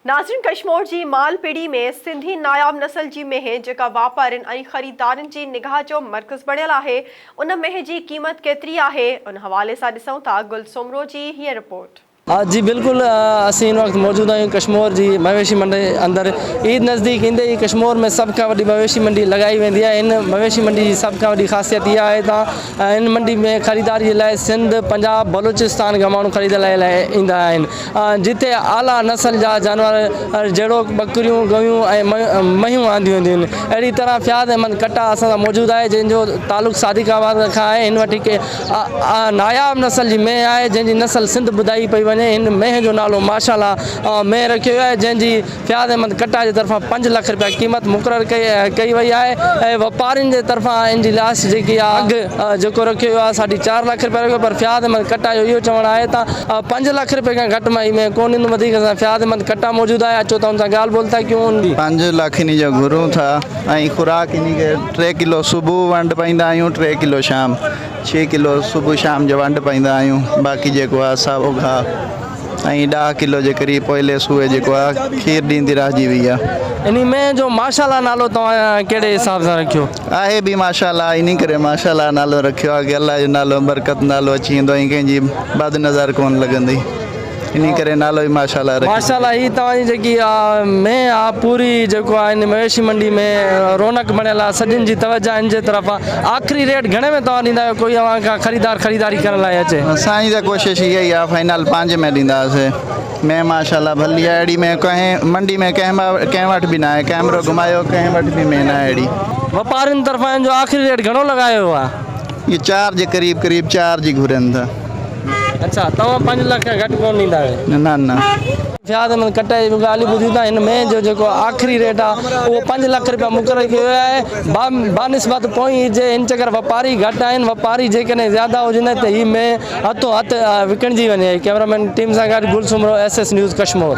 नाज़रीन, कश्मीर जी मालपेड़ी में सिंधी नायाब नस्ल जी मेह जेका वापारिन ऐं ख़रीदारनि जी निगाह जो मर्कज़ बणियल आहे, उन मेह जी क़ीमत केतिरी आहे, उन हवाले सां ॾिसूं था गुल सुमरो जी हीअ रिपोर्ट। जी बिल्कुल, असीं इन वक्त मौजूद आहियूं कश्मीर जी मवेशी मंडी अंदर। ईद नज़दीक ईंदे ही कश्मीर में सब खां वॾी मवेशी मंडी लगाई वेंदी आहे। इन मवेशी मंडी जी सब खां वॾी ख़ासियत इहा आहे त इन मंडी में ख़रीदारी जे लाइ सिंध, पंजाब, बलूचिस्तान खां माण्हू ख़रीदण लाइ ईंदा आहिनि, जिते आला नस्ल जा जानवर जहिड़ो बकरियूं, गयूं ऐं मयूं आंदियूं वेंदियूं आहिनि। अहिड़ी तरह फ़याज़ अहमद कट्टा असां सां मौजूदु आहे, जंहिंजो तालुक़ सादिकाबाद खां आहे। हिन वटि हिकु नायाब नस्ल जी मेह आहे, जंहिंजी नस्ल सिंध ॿुधाई पई वञे। इन मेह जो नालो माशाल्लाह मेह रखियो आहे, जंहिंजी फ़याज़ अहमद कट्टा जे तरफ़ां 5 लाख रुपया क़ीमत मुक़ररु कई वई आहे ऐं वापारियुनि जे तरफ़ां इन जी लास्ट जेकी आहे अघु जेको रखियो आहे 4.5 लाख रुपया रखियो। पर फ़याज़ अहमद कट्टा जो इहो चवणु आहे त 5 लाख रुपये खां घटि में में कोन ईंदो। वधीक सां फ़याज़ अहमद कट्टा मौजूदु आहे, अचो त हुन सां ॻाल्हि ॿोल था कयूं। 5 लाख इन जो घुरूं था ऐं खुराक इन खे 3 किलो सुबुह वंड पाईंदा आहियूं, 3 किलो शाम, 6 किलो सुबुह शाम जो वंड पाईंदा आहियूं। बाक़ी जेको आहे साओ घाह ऐं 10 किलो जे क़रीब पहिले सुबुह जेको आहे खीर ॾींदी रहिजी वई आहे। इन में जो माशाल्लाह नालो तव्हां कहिड़े हिसाब सां रखियो आहे? बि माशाल्लाह इन करे माशाल्लाह नालो रखियो आहे कि अल्लाह जो नालो बरकत नालो अची वेंदो ऐं कंहिंजी बद नज़र कोन लॻंदी, इन करे नालो ई माशाल्लाह रखियो। माशाल्लाह ही तव्हांजी जेकी मेह आहे पूरी जेको आहे इन मवेशी मंडी में रौनक बणियल आहे, सभिनि जी तवजा इन जे तरफ़ आहे। आख़िरी रेट घणे में तव्हां ॾींदा आहियो? कोई अव्हां खां ख़रीदारी करण लाइ अचे? असांजी त कोशिशि इहा ई आहे, फाइनल 5 में ॾींदासीं। मैं माशाल्लाह भली आहे, अहिड़ी में कंहिं मंडी में कंहिं वटि बि न आहे, कैमरो घुमायो कंहिं वटि बि में न आहे अहिड़ी। वापारियुनि तरफ़ां जो आख़िरी रेट घणो लॻायो आहे? ये 4 जे क़रीब 4 जी घुरनि था। अच्छा, तव्हां 5 लाख खां घटि कोन ॾींदा आहियो? न। फ़याज़ अहमद कट्टा जी ॻाल्हियूं ॿुधियूं था। हिन में जो जेको आख़िरी रेट आहे उहो 5 लाख रुपया मुक़ररु कयो आहे बानिस्बत पोइ जे हिन चकर वापारी घटि आहिनि। वापारी जेकॾहिं ज़्यादा हुजनि त ही में हथो हथु विकिणिजी वञे। कैमरामैन टीम सां गॾु गुल सुमरो, SS न्यूज़ कश्मीर।